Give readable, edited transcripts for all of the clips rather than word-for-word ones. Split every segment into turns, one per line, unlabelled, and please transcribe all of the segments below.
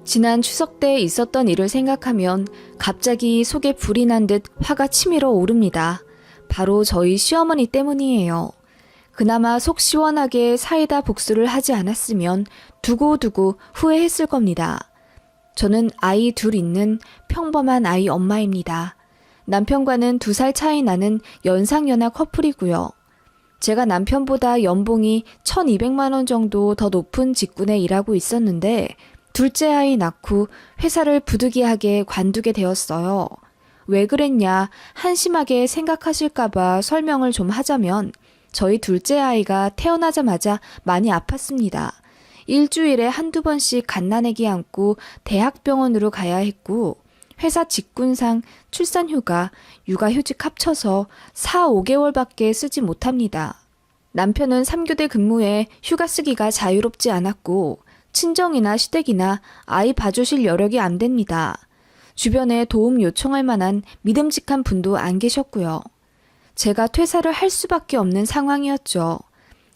지난 추석 때 있었던 일을 생각하면 갑자기 속에 불이 난 듯 화가 치밀어 오릅니다. 바로 저희 시어머니 때문이에요. 그나마 속 시원하게 사이다 복수를 하지 않았으면 두고두고 후회했을 겁니다. 저는 아이 둘 있는 평범한 아이 엄마입니다. 남편과는 2살 차이 나는 연상연하 커플이고요. 제가 남편보다 연봉이 1,200만 원 정도 더 높은 직군에 일하고 있었는데 둘째 아이 낳고 회사를 부득이하게 관두게 되었어요. 왜 그랬냐 한심하게 생각하실까봐 설명을 좀 하자면 저희 둘째 아이가 태어나자마자 많이 아팠습니다. 일주일에 한두 번씩 갓난아기 안고 대학병원으로 가야 했고 회사 직군상 출산휴가, 육아휴직 합쳐서 4, 5개월밖에 쓰지 못합니다. 남편은 3교대 근무에 휴가 쓰기가 자유롭지 않았고 친정이나 시댁이나 아이 봐주실 여력이 안 됩니다. 주변에 도움 요청할 만한 믿음직한 분도 안 계셨고요. 제가 퇴사를 할 수밖에 없는 상황이었죠.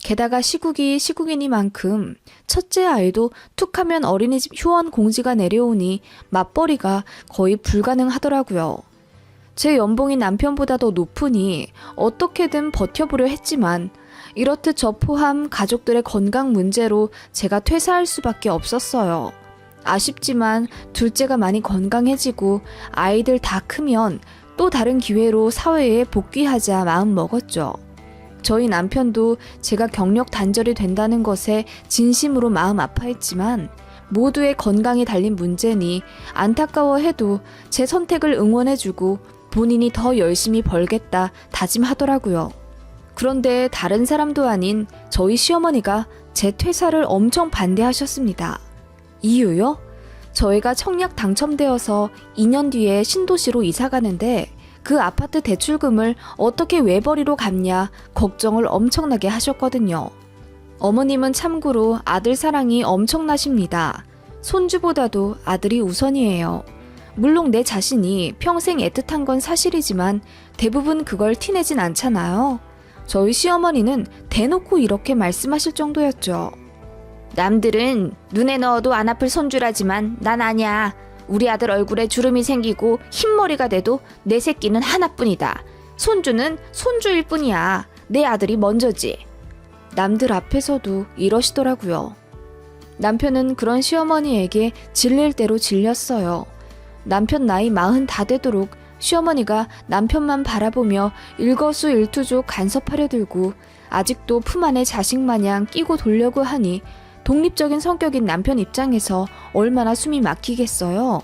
게다가 시국이 시국이니만큼 첫째 아이도 툭하면 어린이집 휴원 공지가 내려오니 맞벌이가 거의 불가능하더라고요. 제 연봉이 남편보다 더 높으니 어떻게든 버텨보려 했지만 이렇듯 저 포함 가족들의 건강 문제로 제가 퇴사할 수밖에 없었어요. 아쉽지만 둘째가 많이 건강해지고 아이들 다 크면 또 다른 기회로 사회에 복귀하자 마음 먹었죠. 저희 남편도 제가 경력 단절이 된다는 것에 진심으로 마음 아파했지만 모두의 건강이 달린 문제니 안타까워해도 제 선택을 응원해주고 본인이 더 열심히 벌겠다 다짐하더라고요. 그런데 다른 사람도 아닌 저희 시어머니가 제 퇴사를 엄청 반대하셨습니다. 이유요? 저희가 청약 당첨되어서 2년 뒤에 신도시로 이사 가는데 그 아파트 대출금을 어떻게 외벌이로 갚냐 걱정을 엄청나게 하셨거든요. 어머님은 참고로 아들 사랑이 엄청나십니다. 손주보다도 아들이 우선이에요. 물론 내 자신이 평생 애틋한 건 사실이지만 대부분 그걸 티내진 않잖아요. 저희 시어머니는 대놓고 이렇게 말씀하실 정도였죠. 남들은 눈에 넣어도 안 아플 손주라지만 난 아냐. 우리 아들 얼굴에 주름이 생기고 흰머리가 돼도 내 새끼는 하나뿐이다. 손주는 손주일 뿐이야. 내 아들이 먼저지. 남들 앞에서도 이러시더라고요. 남편은 그런 시어머니에게 질릴 대로 질렸어요. 남편 나이 40 다 되도록 시어머니가 남편만 바라보며 일거수일투족 간섭하려 들고 아직도 품 안에 자식 마냥 끼고 돌려고 하니 독립적인 성격인 남편 입장에서 얼마나 숨이 막히겠어요.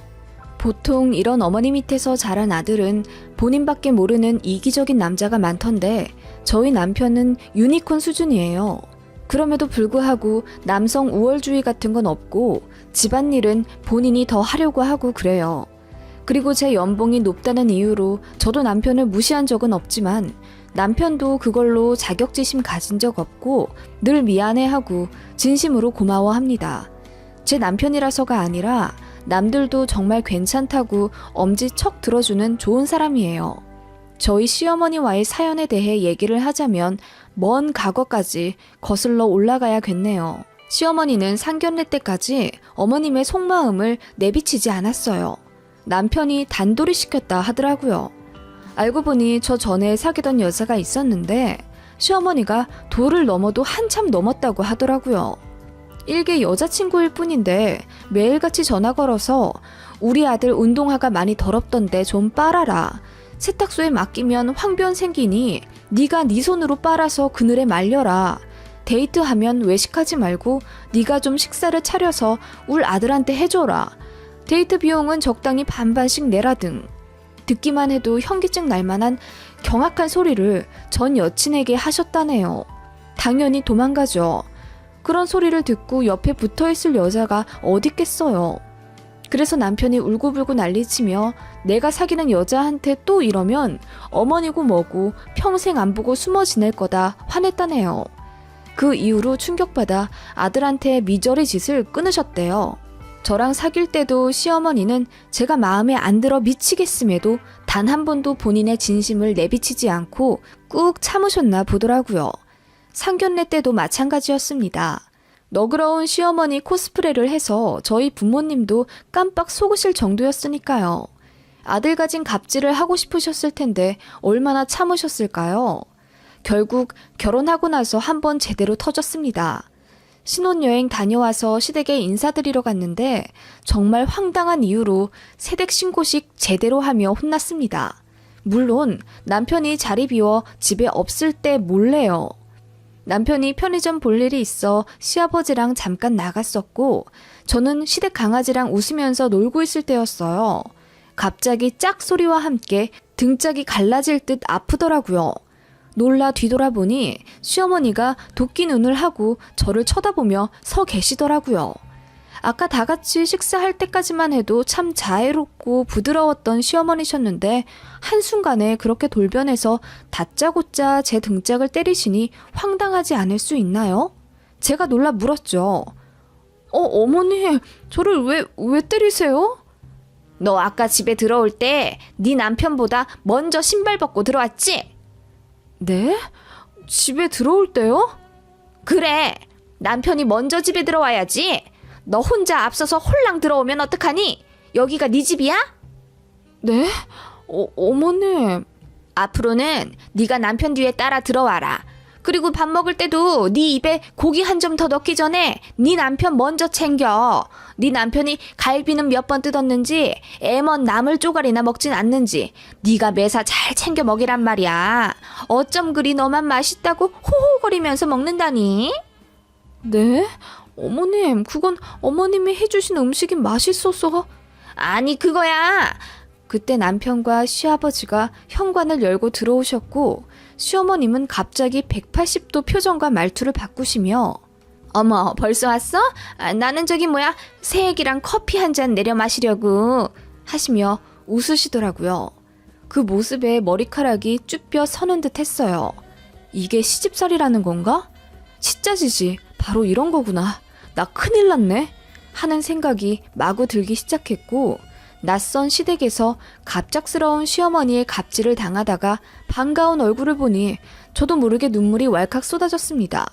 보통 이런 어머니 밑에서 자란 아들은 본인밖에 모르는 이기적인 남자가 많던데 저희 남편은 유니콘 수준이에요. 그럼에도 불구하고 남성 우월주의 같은 건 없고 집안일은 본인이 더 하려고 하고 그래요. 그리고 제 연봉이 높다는 이유로 저도 남편을 무시한 적은 없지만 남편도 그걸로 자격지심 가진 적 없고 늘 미안해하고 진심으로 고마워합니다. 제 남편이라서가 아니라 남들도 정말 괜찮다고 엄지척 들어주는 좋은 사람이에요. 저희 시어머니와의 사연에 대해 얘기를 하자면 먼 과거까지 거슬러 올라가야겠네요. 시어머니는 상견례 때까지 어머님의 속마음을 내비치지 않았어요. 남편이 단돌이 시켰다 하더라고요. 알고 보니 저 전에 사귀던 여자가 있었는데 시어머니가 도를 넘어도 한참 넘었다고 하더라고요. 일개 여자친구일 뿐인데 매일같이 전화 걸어서 우리 아들 운동화가 많이 더럽던데 좀 빨아라. 세탁소에 맡기면 황변 생기니 네가 네 손으로 빨아서 그늘에 말려라. 데이트하면 외식하지 말고 네가 좀 식사를 차려서 울 아들한테 해줘라. 데이트 비용은 적당히 반반씩 내라 등 듣기만 해도 현기증 날 만한 경악한 소리를 전 여친에게 하셨다네요. 당연히 도망가죠. 그런 소리를 듣고 옆에 붙어있을 여자가 어딨겠어요. 그래서 남편이 울고불고 난리치며 내가 사귀는 여자한테 또 이러면 어머니고 뭐고 평생 안 보고 숨어 지낼 거다 화냈다네요. 그 이후로 충격받아 아들한테 미저리 짓을 끊으셨대요. 저랑 사귈 때도 시어머니는 제가 마음에 안 들어 미치겠음에도 단 한 번도 본인의 진심을 내비치지 않고 꾹 참으셨나 보더라고요. 상견례 때도 마찬가지였습니다. 너그러운 시어머니 코스프레를 해서 저희 부모님도 깜빡 속으실 정도였으니까요. 아들 가진 갑질을 하고 싶으셨을 텐데 얼마나 참으셨을까요? 결국 결혼하고 나서 한번 제대로 터졌습니다. 신혼여행 다녀와서 시댁에 인사드리러 갔는데 정말 황당한 이유로 세댁 신고식 제대로 하며 혼났습니다. 물론 남편이 자리 비워 집에 없을 때 몰래요. 남편이 편의점 볼 일이 있어 시아버지랑 잠깐 나갔었고 저는 시댁 강아지랑 웃으면서 놀고 있을 때였어요. 갑자기 짝 소리와 함께 등짝이 갈라질 듯 아프더라고요. 놀라 뒤돌아보니 시어머니가 도끼 눈을 하고 저를 쳐다보며 서 계시더라고요. 아까 다 같이 식사할 때까지만 해도 참 자애롭고 부드러웠던 시어머니셨는데 한순간에 그렇게 돌변해서 다짜고짜 제 등짝을 때리시니 황당하지 않을 수 있나요? 제가 놀라 물었죠. 어머니, 저를 왜 때리세요? 너 아까 집에 들어올 때 네 남편보다 먼저 신발 벗고 들어왔지? 네? 집에 들어올 때요? 그래, 남편이 먼저 집에 들어와야지. 너 혼자 앞서서 홀랑 들어오면 어떡하니? 여기가 네 집이야? 네? 어머님. 앞으로는 네가 남편 뒤에 따라 들어와라. 그리고 밥 먹을 때도 네 입에 고기 한 점 더 넣기 전에 네 남편 먼저 챙겨. 네 남편이 갈비는 몇 번 뜯었는지 애먼 나물 쪼가리나 먹진 않는지 네가 매사 잘 챙겨 먹이란 말이야. 어쩜 그리 너만 맛있다고 호호거리면서 먹는다니? 네? 어머님, 그건 어머님이 해주신 음식이 맛있어서. 아니, 그거야. 그때 남편과 시아버지가 현관을 열고 들어오셨고 시어머님은 갑자기 180도 표정과 말투를 바꾸시며 어머, 벌써 왔어? 나는 새액이랑 커피 한 잔 내려 마시려고 하시며 웃으시더라고요. 그 모습에 머리카락이 쭈뼛 서는 듯 했어요. 이게 시집살이라는 건가? 치짜지지, 바로 이런 거구나. 나 큰일 났네 하는 생각이 마구 들기 시작했고 낯선 시댁에서 갑작스러운 시어머니의 갑질을 당하다가 반가운 얼굴을 보니 저도 모르게 눈물이 왈칵 쏟아졌습니다.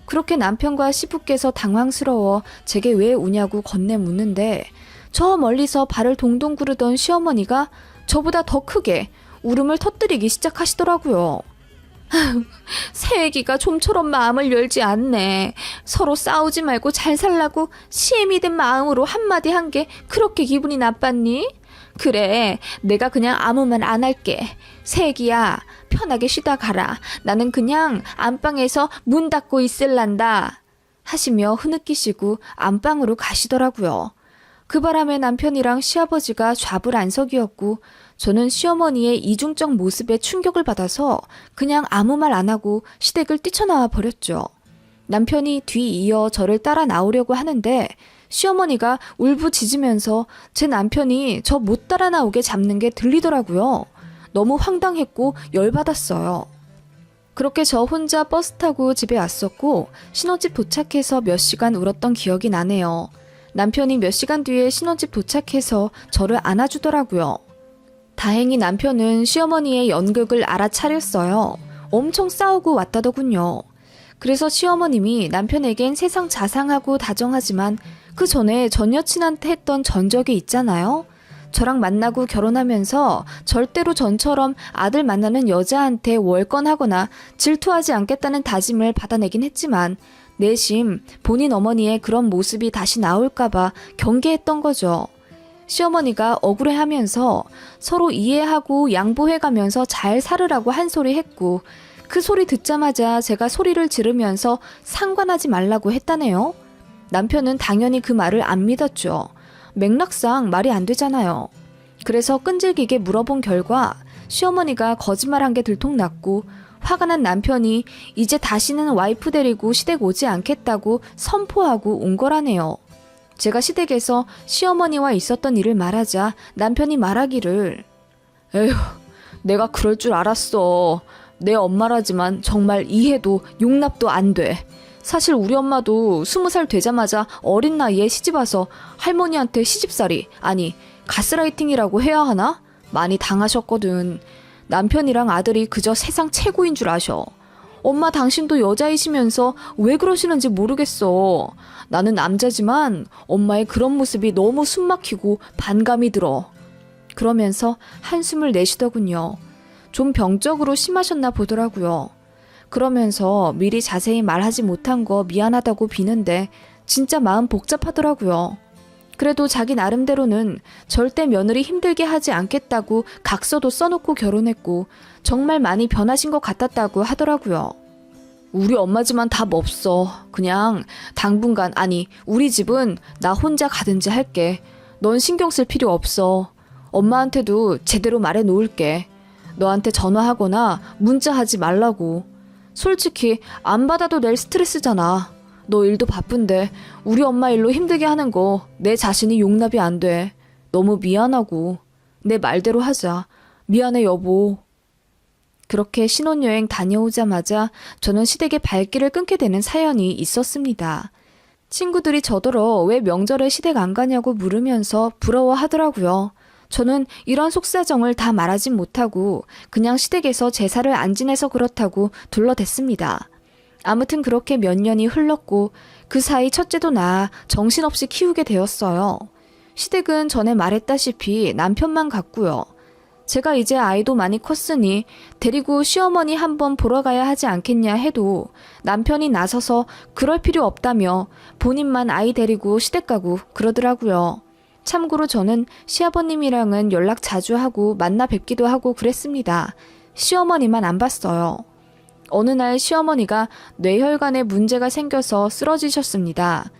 그렇게 남편과 시부께서 당황스러워 제게 왜 우냐고 건네 묻는데 저 멀리서 발을 동동 구르던 시어머니가 저보다 더 크게 울음을 터뜨리기 시작하시더라고요. 새애기가 좀처럼 마음을 열지 않네. 서로 싸우지 말고 잘 살라고 시애미 된 마음으로 한마디 한 게 그렇게 기분이 나빴니? 그래, 내가 그냥 아무 말 안 할게. 새애기야, 편하게 쉬다 가라. 나는 그냥 안방에서 문 닫고 있을란다 하시며 흐느끼시고 안방으로 가시더라고요. 그 바람에 남편이랑 시아버지가 좌불안석이었고 저는 시어머니의 이중적 모습에 충격을 받아서 그냥 아무 말 안 하고 시댁을 뛰쳐나와 버렸죠. 남편이 뒤이어 저를 따라 나오려고 하는데 시어머니가 울부짖으면서 제 남편이 저 못 따라 나오게 잡는 게 들리더라고요. 너무 황당했고 열받았어요. 그렇게 저 혼자 버스 타고 집에 왔었고 신혼집 도착해서 몇 시간 울었던 기억이 나네요. 남편이 몇 시간 뒤에 신혼집 도착해서 저를 안아주더라고요. 다행히 남편은 시어머니의 연극을 알아차렸어요. 엄청 싸우고 왔다더군요. 그래서 시어머님이 남편에겐 세상 자상하고 다정하지만 그 전에 전 여친한테 했던 전적이 있잖아요. 저랑 만나고 결혼하면서 절대로 전처럼 아들 만나는 여자한테 월권하거나 질투하지 않겠다는 다짐을 받아내긴 했지만 내심 본인 어머니의 그런 모습이 다시 나올까봐 경계했던 거죠. 시어머니가 억울해하면서 서로 이해하고 양보해가면서 잘 살으라고 한 소리 했고 그 소리 듣자마자 제가 소리를 지르면서 상관하지 말라고 했다네요. 남편은 당연히 그 말을 안 믿었죠. 맥락상 말이 안 되잖아요. 그래서 끈질기게 물어본 결과 시어머니가 거짓말한 게 들통났고 화가 난 남편이 이제 다시는 와이프 데리고 시댁 오지 않겠다고 선포하고 온 거라네요. 제가 시댁에서 시어머니와 있었던 일을 말하자 남편이 말하기를 에휴, 내가 그럴 줄 알았어. 내 엄마라지만 정말 이해도 용납도 안 돼. 사실 우리 엄마도 20살 되자마자 어린 나이에 시집와서 할머니한테 시집살이, 아니 가스라이팅이라고 해야 하나? 많이 당하셨거든. 남편이랑 아들이 그저 세상 최고인 줄 아셔. 엄마 당신도 여자이시면서 왜 그러시는지 모르겠어. 나는 남자지만 엄마의 그런 모습이 너무 숨막히고 반감이 들어. 그러면서 한숨을 내쉬더군요. 좀 병적으로 심하셨나 보더라고요. 그러면서 미리 자세히 말하지 못한 거 미안하다고 비는데 진짜 마음 복잡하더라고요. 그래도 자기 나름대로는 절대 며느리 힘들게 하지 않겠다고 각서도 써놓고 결혼했고 정말 많이 변하신 것 같았다고 하더라고요. 우리 엄마지만 답 없어. 그냥 당분간, 아니 우리 집은 나 혼자 가든지 할게. 넌 신경 쓸 필요 없어. 엄마한테도 제대로 말해 놓을게. 너한테 전화하거나 문자하지 말라고. 솔직히 안 받아도 될 스트레스잖아. 너 일도 바쁜데 우리 엄마 일로 힘들게 하는 거 내 자신이 용납이 안 돼. 너무 미안하고. 내 말대로 하자. 미안해 여보. 그렇게 신혼여행 다녀오자마자 저는 시댁의 발길을 끊게 되는 사연이 있었습니다. 친구들이 저더러 왜 명절에 시댁 안 가냐고 물으면서 부러워하더라고요. 저는 이런 속사정을 다 말하진 못하고 그냥 시댁에서 제사를 안 지내서 그렇다고 둘러댔습니다. 아무튼 그렇게 몇 년이 흘렀고 그 사이 첫째도 낳아 정신없이 키우게 되었어요. 시댁은 전에 말했다시피 남편만 갔고요. 제가 이제 아이도 많이 컸으니 데리고 시어머니 한번 보러 가야 하지 않겠냐 해도 남편이 나서서 그럴 필요 없다며 본인만 아이 데리고 시댁 가고 그러더라고요. 참고로 저는 시아버님이랑은 연락 자주 하고 만나 뵙기도 하고 그랬습니다. 시어머니만 안 봤어요. 어느 날 시어머니가 뇌혈관에 문제가 생겨서 쓰러지셨습니다.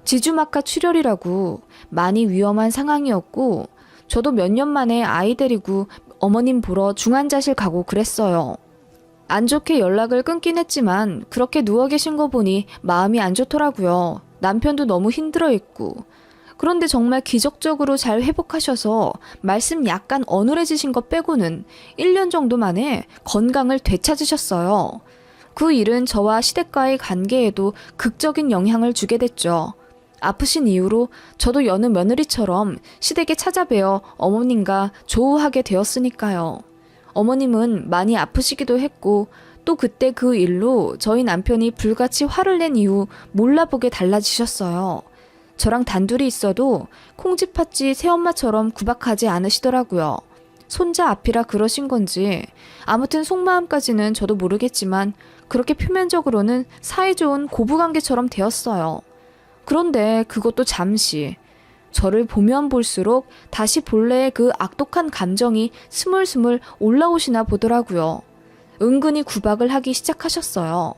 지주막하 출혈이라고 많이 위험한 상황이었고 저도 몇 년 만에 아이 데리고 어머님 보러 중환자실 가고 그랬어요. 안 좋게 연락을 끊긴 했지만 그렇게 누워 계신 거 보니 마음이 안 좋더라고요. 남편도 너무 힘들어했고. 그런데 정말 기적적으로 잘 회복하셔서 말씀 약간 어눌해지신 것 빼고는 1년 정도 만에 건강을 되찾으셨어요. 그 일은 저와 시댁과의 관계에도 극적인 영향을 주게 됐죠. 아프신 이후로 저도 여느 며느리처럼 시댁에 찾아뵈어 어머님과 조우하게 되었으니까요. 어머님은 많이 아프시기도 했고 또 그때 그 일로 저희 남편이 불같이 화를 낸 이후 몰라보게 달라지셨어요. 저랑 단둘이 있어도 콩쥐팥쥐 새엄마처럼 구박하지 않으시더라고요. 손자 앞이라 그러신 건지 아무튼 속마음까지는 저도 모르겠지만 그렇게 표면적으로는 사이좋은 고부관계처럼 되었어요. 그런데 그것도 잠시. 저를 보면 볼수록 다시 본래의 그 악독한 감정이 스물스물 올라오시나 보더라고요. 은근히 구박을 하기 시작하셨어요.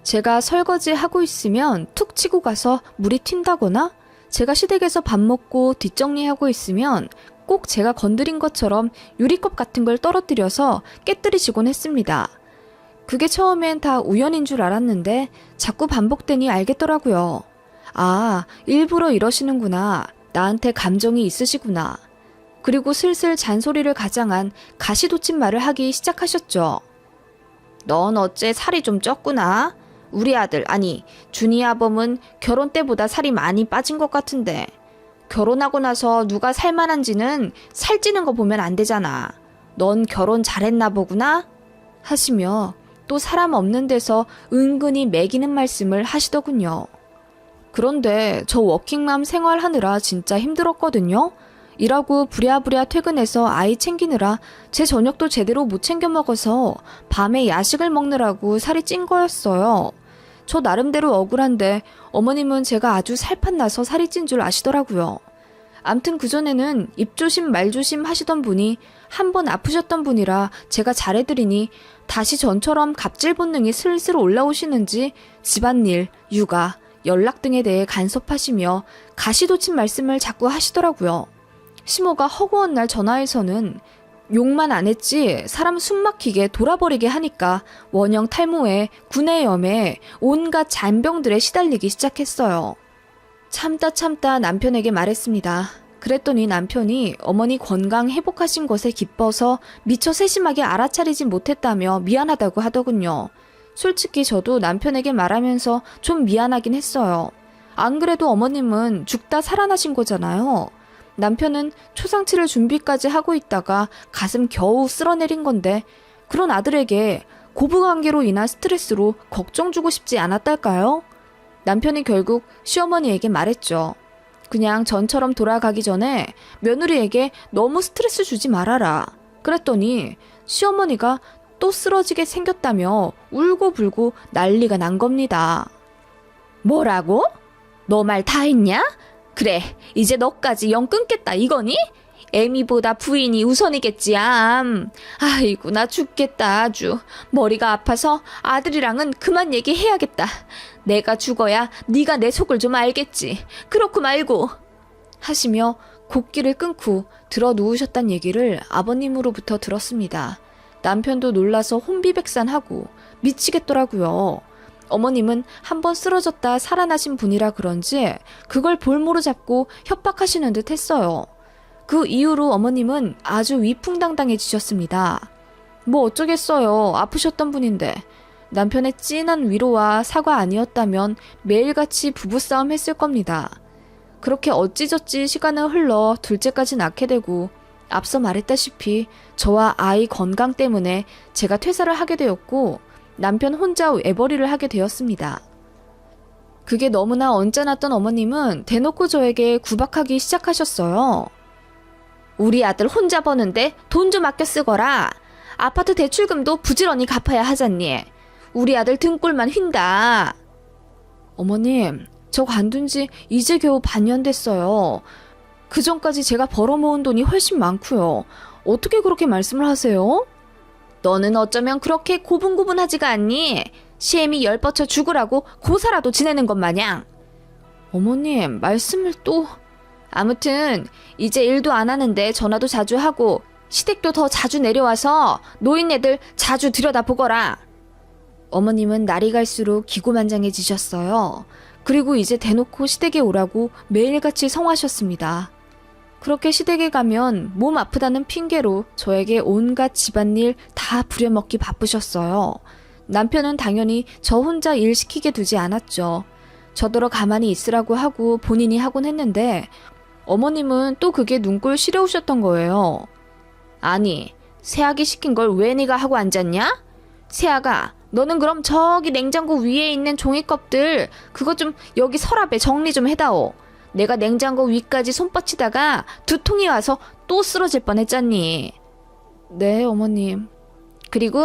제가 설거지 하고 있으면 툭 치고 가서 물이 튄다거나 제가 시댁에서 밥 먹고 뒷정리하고 있으면 꼭 제가 건드린 것처럼 유리컵 같은 걸 떨어뜨려서 깨뜨리시곤 했습니다. 그게 처음엔 다 우연인 줄 알았는데 자꾸 반복되니 알겠더라고요. 아, 일부러 이러시는구나. 나한테 감정이 있으시구나. 그리고 슬슬 잔소리를 가장한 가시돋친 말을 하기 시작하셨죠. 넌 어째 살이 좀 쪘구나? 우리 아들, 아니 준이 아범은 결혼 때보다 살이 많이 빠진 것 같은데 결혼하고 나서 누가 살만한지는 살찌는 거 보면 안 되잖아. 넌 결혼 잘했나 보구나? 하시며 또 사람 없는 데서 은근히 매기는 말씀을 하시더군요. 그런데 저 워킹맘 생활하느라 진짜 힘들었거든요. 일하고 부랴부랴 퇴근해서 아이 챙기느라 제 저녁도 제대로 못 챙겨 먹어서 밤에 야식을 먹느라고 살이 찐 거였어요. 저 나름대로 억울한데 어머님은 제가 아주 살판 나서 살이 찐 줄 아시더라고요. 암튼 그전에는 입조심 말조심 하시던 분이 한 번 아프셨던 분이라 제가 잘해드리니 다시 전처럼 갑질 본능이 슬슬 올라오시는지 집안일, 육아, 연락 등에 대해 간섭하시며 가시돋친 말씀을 자꾸 하시더라고요. 시모가 허구한 날 전화해서는 욕만 안 했지 사람 숨막히게 돌아버리게 하니까 원형 탈모에 구내염에 온갖 잔병들에 시달리기 시작했어요. 참다 남편에게 말했습니다. 그랬더니 남편이 어머니 건강 회복하신 것에 기뻐서 미처 세심하게 알아차리지 못했다며 미안하다고 하더군요. 솔직히 저도 남편에게 말하면서 좀 미안하긴 했어요. 안 그래도 어머님은 죽다 살아나신 거잖아요. 남편은 초상치를 준비까지 하고 있다가 가슴 겨우 쓸어내린 건데 그런 아들에게 고부관계로 인한 스트레스로 걱정 주고 싶지 않았달까요? 남편이 결국 시어머니에게 말했죠. 그냥 전처럼 돌아가기 전에 며느리에게 너무 스트레스 주지 말아라. 그랬더니 시어머니가 또 쓰러지게 생겼다며 울고불고 난리가 난 겁니다. 뭐라고? 너 말 다 했냐? 그래, 이제 너까지 영 끊겠다 이거니? 애미보다 부인이 우선이겠지, 암. 아이고, 나 죽겠다, 아주. 머리가 아파서 아들이랑은 그만 얘기해야겠다. 내가 죽어야 네가 내 속을 좀 알겠지. 그렇고 말고. 하시며 곡기를 끊고 들어 누우셨단 얘기를 아버님으로부터 들었습니다. 남편도 놀라서 혼비백산하고 미치겠더라고요. 어머님은 한번 쓰러졌다 살아나신 분이라 그런지 그걸 볼모로 잡고 협박하시는 듯 했어요. 그 이후로 어머님은 아주 위풍당당해지셨습니다. 뭐 어쩌겠어요. 아프셨던 분인데. 남편의 찐한 위로와 사과 아니었다면 매일같이 부부싸움 했을 겁니다. 그렇게 어찌저찌 시간은 흘러 둘째까지 낳게 되고 앞서 말했다시피 저와 아이 건강 때문에 제가 퇴사를 하게 되었고 남편 혼자 외벌이를 하게 되었습니다. 그게 너무나 언짢았던 어머님은 대놓고 저에게 구박하기 시작하셨어요. 우리 아들 혼자 버는데 돈 좀 아껴 쓰거라. 아파트 대출금도 부지런히 갚아야 하잖니. 우리 아들 등골만 휜다. 어머님, 저 관둔 지 이제 겨우 반년 됐어요. 그 전까지 제가 벌어모은 돈이 훨씬 많고요. 어떻게 그렇게 말씀을 하세요? 너는 어쩌면 그렇게 고분고분하지가 않니? 시애미 열 뻗쳐 죽으라고 고사라도 지내는 것 마냥. 어머님, 말씀을 또... 아무튼 이제 일도 안 하는데 전화도 자주 하고 시댁도 더 자주 내려와서 노인네들 자주 들여다보거라. 어머님은 날이 갈수록 기고만장해지셨어요. 그리고 이제 대놓고 시댁에 오라고 매일같이 성화하셨습니다. 그렇게 시댁에 가면 몸 아프다는 핑계로 저에게 온갖 집안일 다 부려먹기 바쁘셨어요. 남편은 당연히 저 혼자 일 시키게 두지 않았죠. 저더러 가만히 있으라고 하고 본인이 하곤 했는데 어머님은 또 그게 눈꼴 시려우셨던 거예요. 아니, 새아기 시킨 걸 왜 네가 하고 앉았냐? 새아가, 너는 그럼 저기 냉장고 위에 있는 종이컵들 그거 좀 여기 서랍에 정리 좀 해다오. 내가 냉장고 위까지 손뻗치다가 두통이 와서 또 쓰러질 뻔했잖니. 네, 어머님. 그리고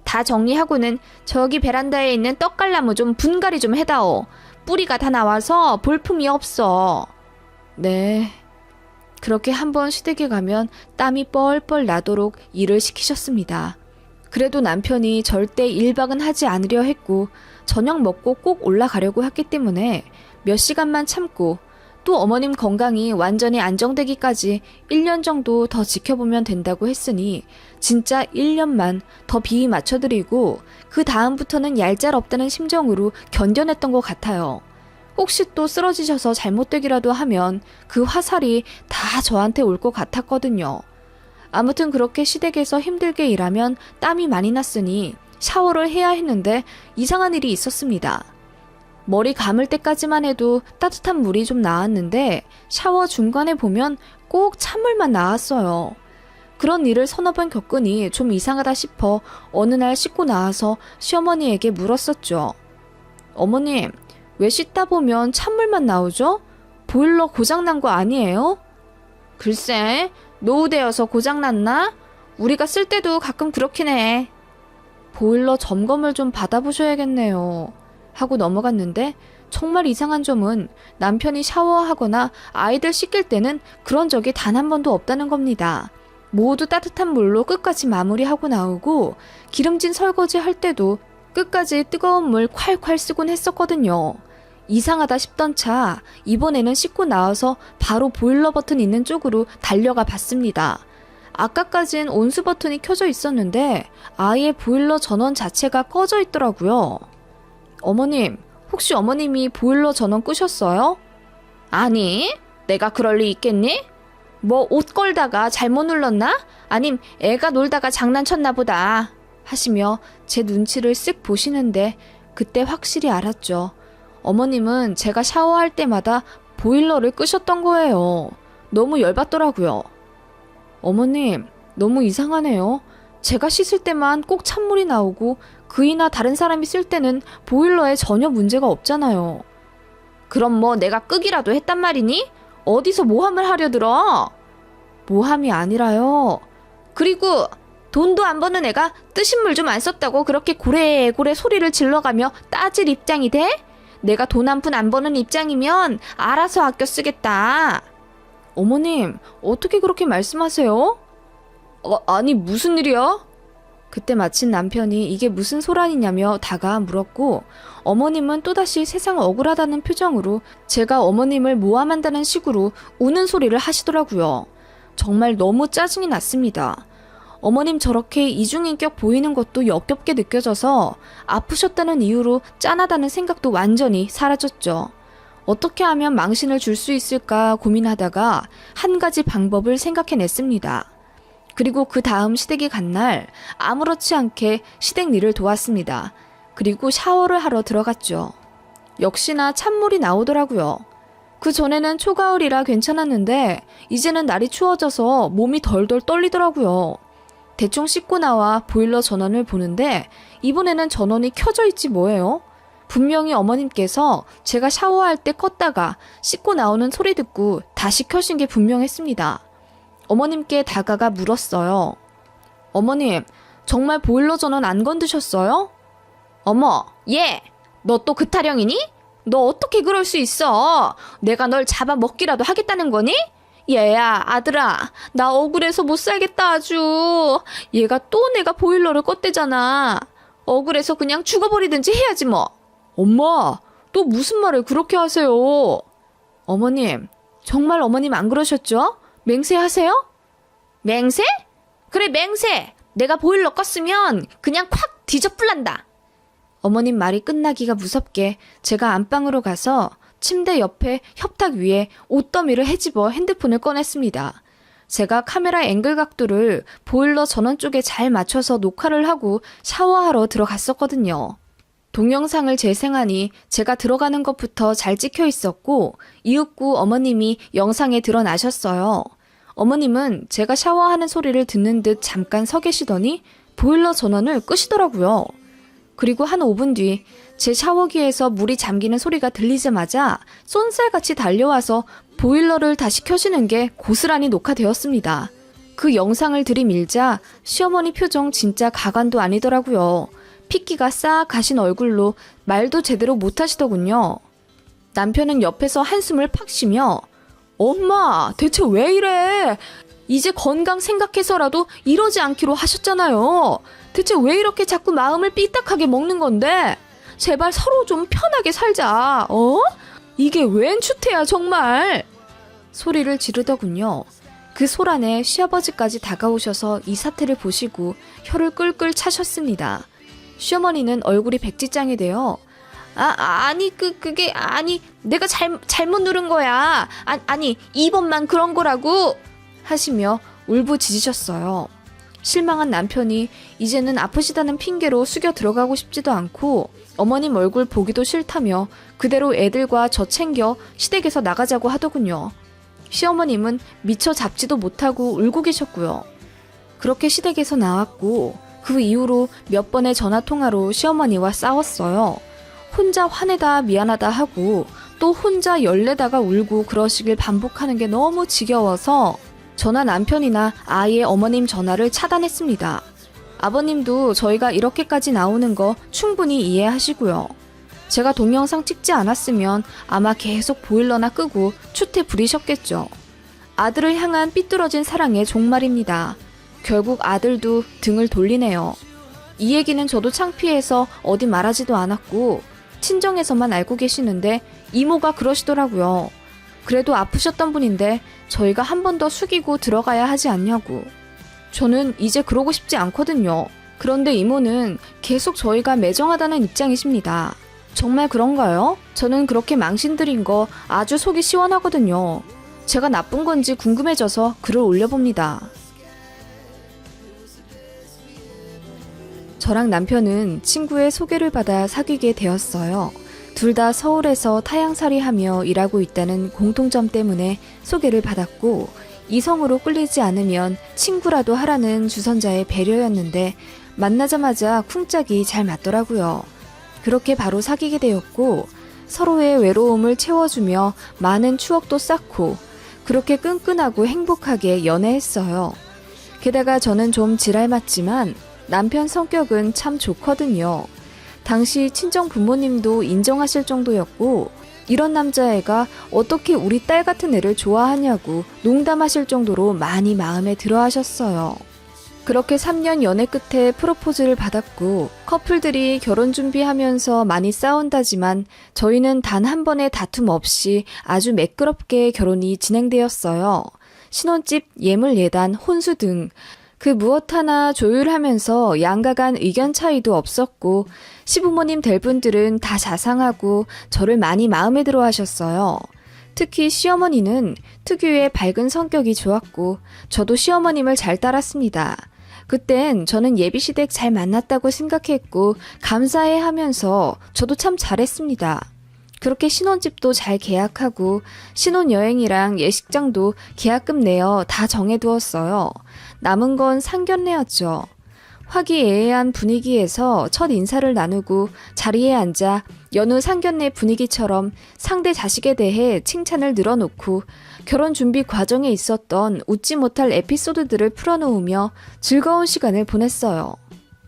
다 정리하고는 저기 베란다에 있는 떡갈나무 좀 분갈이 좀 해다오. 뿌리가 다 나와서 볼품이 없어. 네. 그렇게 한번 시댁에 가면 땀이 뻘뻘 나도록 일을 시키셨습니다. 그래도 남편이 절대 일박은 하지 않으려 했고 저녁 먹고 꼭 올라가려고 했기 때문에 몇 시간만 참고 또 어머님 건강이 완전히 안정되기까지 1년 정도 더 지켜보면 된다고 했으니 진짜 1년만 더 비위 맞춰드리고 그 다음부터는 얄짤없다는 심정으로 견뎌냈던 것 같아요. 혹시 또 쓰러지셔서 잘못되기라도 하면 그 화살이 다 저한테 올 것 같았거든요. 아무튼 그렇게 시댁에서 힘들게 일하면 땀이 많이 났으니 샤워를 해야 했는데 이상한 일이 있었습니다. 머리 감을 때까지만 해도 따뜻한 물이 좀 나왔는데 샤워 중간에 보면 꼭 찬물만 나왔어요. 그런 일을 서너 번 겪으니 좀 이상하다 싶어 어느 날 씻고 나와서 시어머니에게 물었었죠. 어머님, 왜 씻다 보면 찬물만 나오죠? 보일러 고장난 거 아니에요? 글쎄, 노후되어서 고장났나? 우리가 쓸 때도 가끔 그렇긴 해. 보일러 점검을 좀 받아보셔야겠네요. 하고 넘어갔는데 정말 이상한 점은 남편이 샤워하거나 아이들 씻길 때는 그런 적이 단 한 번도 없다는 겁니다. 모두 따뜻한 물로 끝까지 마무리하고 나오고 기름진 설거지 할 때도 끝까지 뜨거운 물 콸콸 쓰곤 했었거든요. 이상하다 싶던 차 이번에는 씻고 나와서 바로 보일러 버튼 있는 쪽으로 달려가 봤습니다. 아까까진 온수 버튼이 켜져 있었는데 아예 보일러 전원 자체가 꺼져 있더라고요. 어머님, 혹시 어머님이 보일러 전원 끄셨어요? 아니, 내가 그럴 리 있겠니? 뭐 옷 걸다가 잘못 눌렀나? 아님 애가 놀다가 장난쳤나 보다 하시며 제 눈치를 쓱 보시는데 그때 확실히 알았죠. 어머님은 제가 샤워할 때마다 보일러를 끄셨던 거예요. 너무 열받더라고요. 어머님, 너무 이상하네요. 제가 씻을 때만 꼭 찬물이 나오고 그이나 다른 사람이 쓸 때는 보일러에 전혀 문제가 없잖아요. 그럼 뭐 내가 끄기라도 했단 말이니? 어디서 모함을 하려 들어? 모함이 아니라요. 그리고 돈도 안 버는 애가 뜨신 물 좀 안 썼다고 그렇게 고래고래 소리를 질러가며 따질 입장이 돼? 내가 돈 한 푼 안 버는 입장이면 알아서 아껴 쓰겠다. 어머님, 어떻게 그렇게 말씀하세요? 아니 무슨 일이야? 그때 마침 남편이 이게 무슨 소란이냐며 다가와 물었고 어머님은 또다시 세상 억울하다는 표정으로 제가 어머님을 모함한다는 식으로 우는 소리를 하시더라고요. 정말 너무 짜증이 났습니다. 어머님 저렇게 이중인격 보이는 것도 역겹게 느껴져서 아프셨다는 이유로 짠하다는 생각도 완전히 사라졌죠. 어떻게 하면 망신을 줄 수 있을까 고민하다가 한 가지 방법을 생각해냈습니다. 그리고 그 다음 시댁이 간 날 아무렇지 않게 시댁 일을 도왔습니다. 그리고 샤워를 하러 들어갔죠. 역시나 찬물이 나오더라고요. 그 전에는 초가을이라 괜찮았는데 이제는 날이 추워져서 몸이 덜덜 떨리더라고요. 대충 씻고 나와 보일러 전원을 보는데 이번에는 전원이 켜져 있지 뭐예요? 분명히 어머님께서 제가 샤워할 때 껐다가 씻고 나오는 소리 듣고 다시 켜신 게 분명했습니다. 어머님께 다가가 물었어요. 어머님, 정말 보일러 전원 안 건드셨어요? 어머, 얘! 너 또 그 타령이니? 너 어떻게 그럴 수 있어? 내가 널 잡아먹기라도 하겠다는 거니? 얘야, 아들아, 나 억울해서 못 살겠다 아주. 얘가 또 내가 보일러를 껐대잖아. 억울해서 그냥 죽어버리든지 해야지 뭐. 엄마, 또 무슨 말을 그렇게 하세요? 어머님, 정말 어머님 안 그러셨죠? 맹세하세요? 맹세? 그래 맹세! 내가 보일러 껐으면 그냥 콱 뒤져뿔난다. 어머님 말이 끝나기가 무섭게 제가 안방으로 가서 침대 옆에 협탁 위에 옷더미를 헤집어 핸드폰을 꺼냈습니다. 제가 카메라 앵글 각도를 보일러 전원 쪽에 잘 맞춰서 녹화를 하고 샤워하러 들어갔었거든요. 동영상을 재생하니 제가 들어가는 것부터 잘 찍혀 있었고 이윽고 어머님이 영상에 드러나셨어요. 어머님은 제가 샤워하는 소리를 듣는 듯 잠깐 서 계시더니 보일러 전원을 끄시더라고요. 그리고 한 5분 뒤 제 샤워기에서 물이 잠기는 소리가 들리자마자 쏜살같이 달려와서 보일러를 다시 켜시는 게 고스란히 녹화되었습니다. 그 영상을 들이밀자 시어머니 표정 진짜 가관도 아니더라고요. 핏기가 싹 가신 얼굴로 말도 제대로 못하시더군요. 남편은 옆에서 한숨을 팍 쉬며 엄마, 대체 왜 이래? 이제 건강 생각해서라도 이러지 않기로 하셨잖아요. 대체 왜 이렇게 자꾸 마음을 삐딱하게 먹는 건데? 제발 서로 좀 편하게 살자. 이게 웬 추태야 정말. 소리를 지르더군요. 그 소란에 시아버지까지 다가오셔서 이 사태를 보시고 혀를 끌끌 차셨습니다. 시어머니는 얼굴이 백지장이 되어 그게 내가 잘못 누른 거야. 아니 2번만 그런 거라고 하시며 울부짖으셨어요. 실망한 남편이 이제는 아프시다는 핑계로 숙여 들어가고 싶지도 않고 어머님 얼굴 보기도 싫다며 그대로 애들과 저 챙겨 시댁에서 나가자고 하더군요. 시어머님은 미처 잡지도 못하고 울고 계셨고요. 그렇게 시댁에서 나왔고 그 이후로 몇 번의 전화통화로 시어머니와 싸웠어요. 혼자 화내다 미안하다 하고 또 혼자 열내다가 울고 그러시길 반복하는 게 너무 지겨워서 저나 남편이나 아예 어머님 전화를 차단했습니다. 아버님도 저희가 이렇게까지 나오는 거 충분히 이해하시고요. 제가 동영상 찍지 않았으면 아마 계속 보일러나 끄고 추태 부리셨겠죠. 아들을 향한 삐뚤어진 사랑의 종말입니다. 결국 아들도 등을 돌리네요. 이 얘기는 저도 창피해서 어디 말하지도 않았고 친정에서만 알고 계시는데 이모가 그러시더라고요. 그래도 아프셨던 분인데 저희가 한 번 더 숙이고 들어가야 하지 않냐고. 저는 이제 그러고 싶지 않거든요. 그런데 이모는 계속 저희가 매정하다는 입장이십니다. 정말 그런가요? 저는 그렇게 망신드린 거 아주 속이 시원하거든요. 제가 나쁜 건지 궁금해져서 글을 올려봅니다. 저랑 남편은 친구의 소개를 받아 사귀게 되었어요. 둘 다 서울에서 타향살이하며 일하고 있다는 공통점 때문에 소개를 받았고 이성으로 끌리지 않으면 친구라도 하라는 주선자의 배려였는데 만나자마자 쿵짝이 잘 맞더라고요. 그렇게 바로 사귀게 되었고 서로의 외로움을 채워주며 많은 추억도 쌓고 그렇게 끈끈하고 행복하게 연애했어요. 게다가 저는 좀 지랄 맞지만 남편 성격은 참 좋거든요. 당시 친정 부모님도 인정하실 정도였고 이런 남자애가 어떻게 우리 딸 같은 애를 좋아하냐고 농담하실 정도로 많이 마음에 들어 하셨어요. 그렇게 3년 연애 끝에 프로포즈를 받았고 커플들이 결혼 준비하면서 많이 싸운다지만 저희는 단 한 번의 다툼 없이 아주 매끄럽게 결혼이 진행되었어요. 신혼집, 예물 예단, 혼수 등 그 무엇 하나 조율하면서 양가 간 의견 차이도 없었고 시부모님 될 분들은 다 자상하고 저를 많이 마음에 들어 하셨어요. 특히 시어머니는 특유의 밝은 성격이 좋았고 저도 시어머님을 잘 따랐습니다. 그땐 저는 예비시댁 잘 만났다고 생각했고 감사해 하면서 저도 참 잘했습니다. 그렇게 신혼집도 잘 계약하고 신혼여행이랑 예식장도 계약금 내어 다 정해두었어요. 남은 건 상견례였죠. 화기애애한 분위기에서 첫 인사를 나누고 자리에 앉아 여느 상견례 분위기처럼 상대 자식에 대해 칭찬을 늘어놓고 결혼 준비 과정에 있었던 웃지 못할 에피소드들을 풀어놓으며 즐거운 시간을 보냈어요.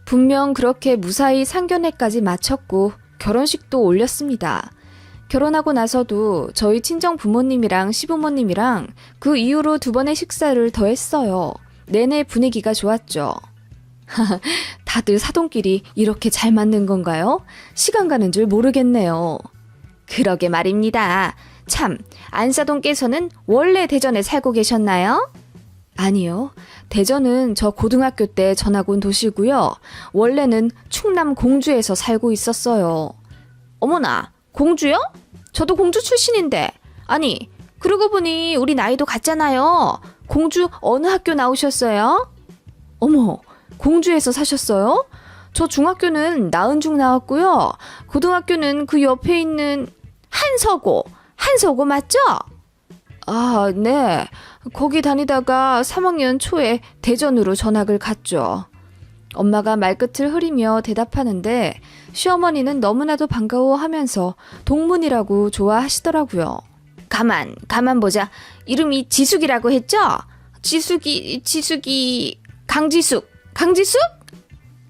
분명 그렇게 무사히 상견례까지 마쳤고 결혼식도 올렸습니다. 결혼하고 나서도 저희 친정 부모님이랑 시부모님이랑 그 이후로 2번의 식사를 더 했어요. 내내 분위기가 좋았죠. 다들 사돈끼리 이렇게 잘 맞는 건가요? 시간 가는 줄 모르겠네요. 그러게 말입니다. 참, 안사돈께서는 원래 대전에 살고 계셨나요? 아니요. 대전은 저 고등학교 때 전학 온 도시고요. 원래는 충남 공주에서 살고 있었어요. 어머나, 공주요? 저도 공주 출신인데. 아니, 그러고 보니 우리 나이도 같잖아요. 공주 어느 학교 나오셨어요? 어머, 공주에서 사셨어요? 저 중학교는 나은중 나왔고요. 고등학교는 그 옆에 있는 한서고 맞죠? 아, 네. 거기 다니다가 3학년 초에 대전으로 전학을 갔죠. 엄마가 말끝을 흐리며 대답하는데 시어머니는 너무나도 반가워하면서 동문이라고 좋아하시더라고요. 가만 보자. 이름이 지숙이라고 했죠? 지숙이, 강지숙?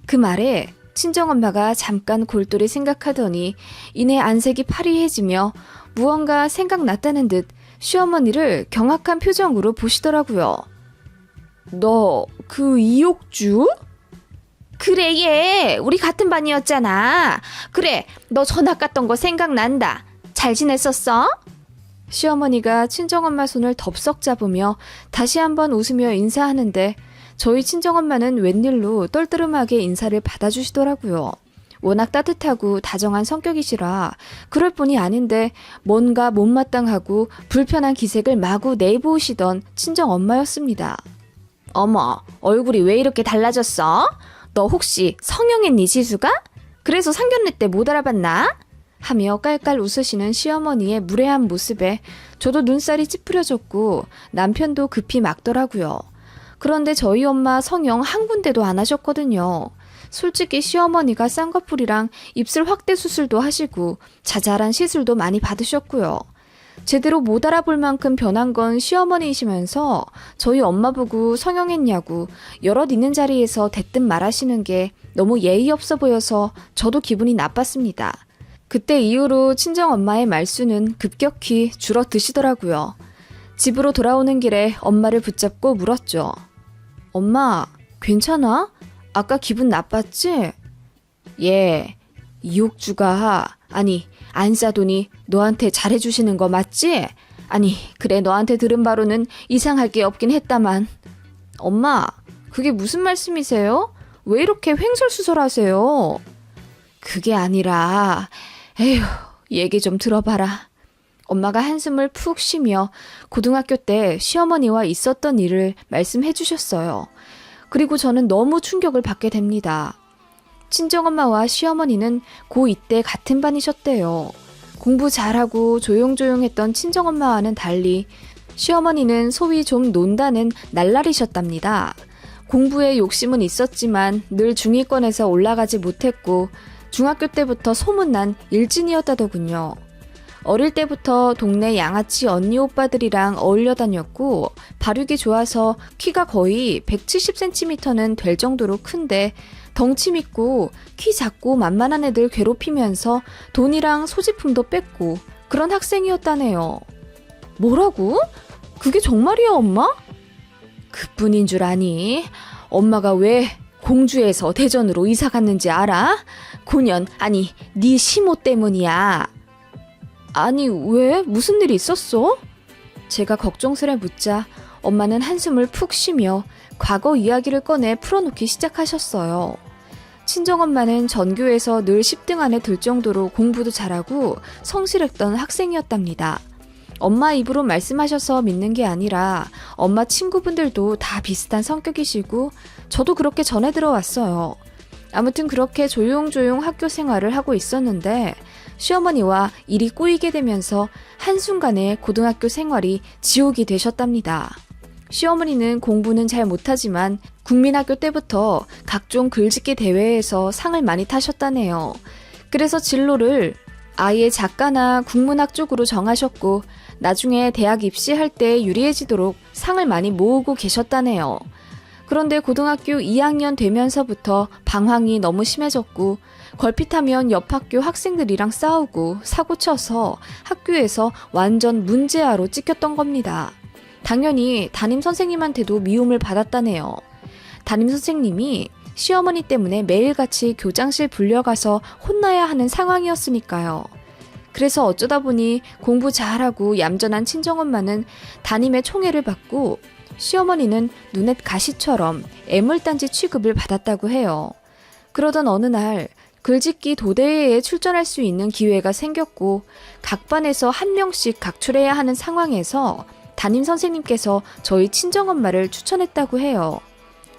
그 말에 친정엄마가 잠깐 골똘히 생각하더니 이내 안색이 파리해지며 무언가 생각났다는 듯 시어머니를 경악한 표정으로 보시더라고요. 너 그 이옥주? 그래, 얘 우리 같은 반이었잖아. 그래, 너 전학 갔던 거 생각난다. 잘 지냈었어? 시어머니가 친정엄마 손을 덥석 잡으며 다시 한번 웃으며 인사하는데 저희 친정엄마는 웬일로 떨떠름하게 인사를 받아주시더라고요. 워낙 따뜻하고 다정한 성격이시라 그럴 뿐이 아닌데 뭔가 못마땅하고 불편한 기색을 마구 내보이시던 친정엄마였습니다. 어머, 얼굴이 왜 이렇게 달라졌어? 너 혹시 성형했니, 지수가? 그래서 상견례 때 못 알아봤나? 하며 깔깔 웃으시는 시어머니의 무례한 모습에 저도 눈살이 찌푸려졌고 남편도 급히 막더라고요. 그런데 저희 엄마 성형 한 군데도 안 하셨거든요. 솔직히 시어머니가 쌍꺼풀이랑 입술 확대 수술도 하시고 자잘한 시술도 많이 받으셨고요. 제대로 못 알아볼 만큼 변한 건 시어머니이시면서 저희 엄마 보고 성형했냐고 여럿 있는 자리에서 대뜸 말하시는 게 너무 예의 없어 보여서 저도 기분이 나빴습니다. 그때 이후로 친정엄마의 말수는 급격히 줄어드시더라고요. 집으로 돌아오는 길에 엄마를 붙잡고 물었죠. 엄마, 괜찮아? 아까 기분 나빴지? 예, 이옥주가 안사돈이 너한테 잘해주시는 거 맞지? 아니, 그래 너한테 들은 바로는 이상할 게 없긴 했다만. 엄마, 그게 무슨 말씀이세요? 왜 이렇게 횡설수설하세요? 그게 아니라, 에휴, 얘기 좀 들어봐라. 엄마가 한숨을 푹 쉬며 고등학교 때 시어머니와 있었던 일을 말씀해 주셨어요. 그리고 저는 너무 충격을 받게 됩니다. 친정엄마와 시어머니는 고2 때 같은 반이셨대요. 공부 잘하고 조용조용했던 친정엄마와는 달리 시어머니는 소위 좀 논다는 날라리셨답니다. 공부에 욕심은 있었지만 늘 중위권에서 올라가지 못했고 중학교 때부터 소문난 일진이었다더군요. 어릴 때부터 동네 양아치 언니 오빠들이랑 어울려 다녔고 발육이 좋아서 키가 거의 170cm는 될 정도로 큰데 덩치 있고 키 작고 만만한 애들 괴롭히면서 돈이랑 소지품도 뺏고 그런 학생이었다네요. 뭐라고? 그게 정말이야, 엄마? 그뿐인 줄 아니? 엄마가 왜 공주에서 대전으로 이사 갔는지 알아? 고년, 아니, 네 시모 때문이야. 아니, 왜? 무슨 일이 있었어? 제가 걱정스레 묻자 엄마는 한숨을 푹 쉬며 과거 이야기를 꺼내 풀어놓기 시작하셨어요. 친정엄마는 전교에서 늘 10등 안에 들 정도로 공부도 잘하고 성실했던 학생이었답니다. 엄마 입으로 말씀하셔서 믿는 게 아니라 엄마 친구분들도 다 비슷한 성격이시고 저도 그렇게 전해 들어왔어요. 아무튼 그렇게 조용조용 학교 생활을 하고 있었는데 시어머니와 일이 꼬이게 되면서 한순간에 고등학교 생활이 지옥이 되셨답니다. 시어머니는 공부는 잘 못하지만 국민학교 때부터 각종 글짓기 대회에서 상을 많이 타셨다네요. 그래서 진로를 아예 작가나 국문학 쪽으로 정하셨고 나중에 대학 입시할 때 유리해지도록 상을 많이 모으고 계셨다네요. 그런데 고등학교 2학년 되면서부터 방황이 너무 심해졌고 걸핏하면 옆 학교 학생들이랑 싸우고 사고쳐서 학교에서 완전 문제아로 찍혔던 겁니다. 당연히 담임 선생님한테도 미움을 받았다네요. 담임 선생님이 시어머니 때문에 매일같이 교장실 불려가서 혼나야 하는 상황이었으니까요. 그래서 어쩌다 보니 공부 잘하고 얌전한 친정엄마는 담임의 총애를 받고 시어머니는 눈엣 가시처럼 애물단지 취급을 받았다고 해요. 그러던 어느 날 글짓기 도대회에 출전할 수 있는 기회가 생겼고 각 반에서 한 명씩 각출해야 하는 상황에서 담임 선생님께서 저희 친정엄마를 추천했다고 해요.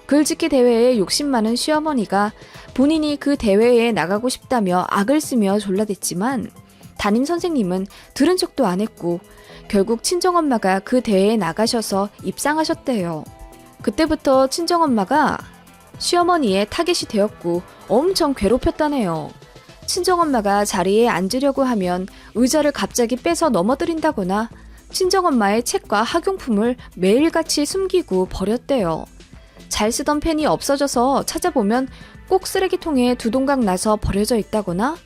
글짓기 대회에 욕심 많은 시어머니가 본인이 그 대회에 나가고 싶다며 악을 쓰며 졸라댔지만 담임 선생님은 들은 척도 안 했고 결국 친정엄마가 그 대회에 나가셔서 입상하셨대요. 그때부터 친정엄마가 시어머니의 타겟이 되었고 엄청 괴롭혔다네요. 친정엄마가 자리에 앉으려고 하면 의자를 갑자기 빼서 넘어뜨린다거나 친정엄마의 책과 학용품을 매일같이 숨기고 버렸대요. 잘 쓰던 펜이 없어져서 찾아보면 꼭 쓰레기통에 두 동강 나서 버려져 있다거나